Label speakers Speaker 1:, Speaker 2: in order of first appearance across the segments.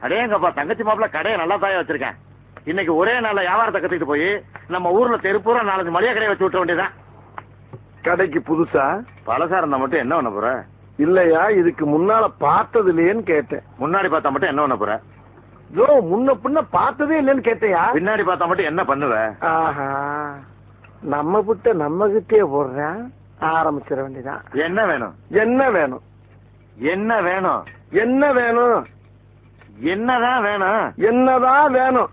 Speaker 1: அடேங்கப்பா, தங்கச்சி மாப்பிள்ள கடையை நல்லா தாயா வச்சிருக்கேன். இன்னைக்கு ஒரே நாள்ல வியாபாரத்தை கத்துக்கிட்டு போய் நம்ம ஊர்ல தெருப்பூரா 4 மளிகை கடையை வச்சு விட்ட வேண்டியதான்.
Speaker 2: கடைக்கு புதுசா?
Speaker 1: பழசா இருந்தா மட்டும் என்ன பண்ண போற?
Speaker 2: இல்லையா, இதுக்கு முன்னால பார்த்தது இல்லையேன்னு கேட்டேன்.
Speaker 1: முன்னாடி பார்த்தா மட்டும் என்ன பண்ண போற?
Speaker 2: ஜோ, முன்ன பின்ன பார்த்ததே இல்லைன்னு கேட்டையா?
Speaker 1: பின்னாடி பார்த்தா மட்டும் என்ன பண்ணுவ?
Speaker 2: ஆஹா, நம்ம கிட்ட நம்ம கிட்டே போடுறேன். ஆரம்பிச்சிட வேண்டியதான்.
Speaker 1: என்ன வேணும்?
Speaker 2: என்ன வேணும்?
Speaker 1: என்ன வேணும்?
Speaker 2: என்ன வேணும்?
Speaker 1: என்னதான் வேணும்?
Speaker 2: என்னதான் வேணும்?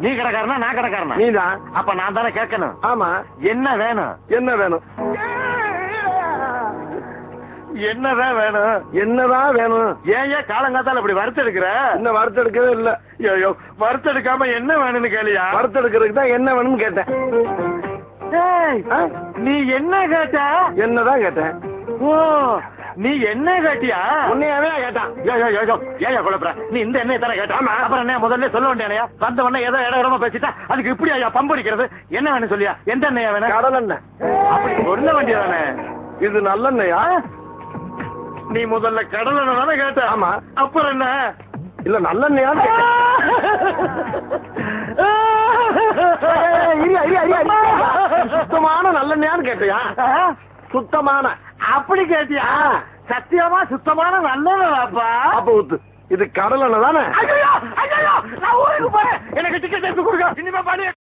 Speaker 1: நீ கடைக்காரனா நான் கடைக்காரனா?
Speaker 2: நீதான்.
Speaker 1: அப்ப நான் தானே கேட்கணும்.
Speaker 2: ஆமா.
Speaker 1: என்ன வேணும்?
Speaker 2: என்ன வேணும்?
Speaker 1: என்னதான் வேணும்?
Speaker 2: என்னதான் வேணும்?
Speaker 1: ஏன் காலங்காத்தால இப்படி வறுத்தெடுக்கிற?
Speaker 2: இன்னும் வறுத்தெடுக்கவே இல்ல.
Speaker 1: ஐயோ, வறுத்தெடுக்காம என்ன வேணும்னு கேளியா?
Speaker 2: வறுத்தெடுக்கிறதுக்கு தான் என்ன வேணும்னு கேட்டேன்.
Speaker 1: நீ என்ன கேட்ட?
Speaker 2: என்னதான் கேட்டேன்.
Speaker 1: ஓ, நீ என்ன கேட்டியா?
Speaker 2: உன்னையாவே கேட்டான்.
Speaker 1: ஏயா குழப்பற? நீ இந்த எண்ணெய் தானே கேட்ட? அப்புறம் என்ன முதல்ல சொல்ல வேண்டியா? வந்த உடனே ஏதோ இட இடமா பேசிட்டா அதுக்கு இப்படி ஐயா பம்படிக்கிறது. என்ன வேணும் சொல்லியா? எந்த எண்ணெயா வேணும்?
Speaker 2: கடல் எண்ணெய்.
Speaker 1: அப்படி சொல்ல வேண்டியதானே.
Speaker 2: இது நல்லெண்ணெயா?
Speaker 1: நீ முதல்ல கடல் எண்ணெய் தானே கேட்ட?
Speaker 2: ஆமா.
Speaker 1: அப்புறம் என்ன?
Speaker 2: இல்ல நல்லெண்ணெயான்னு கேட்டேன். சுத்தமான நல்லெண்ணெயான்னு கேட்டியா? சுத்தமான.
Speaker 1: அப்படி கேட்டியா? சத்தியமா சுத்தமான நல்லதாப்பா.
Speaker 2: அப்ப ஊத்து. இது கடல் எண்ணெய் தானே?
Speaker 1: நான் ஊருக்கு போறேன். எனக்கு டிக்கெட் எடுத்து கொடுங்க. இனிமே பண்ணி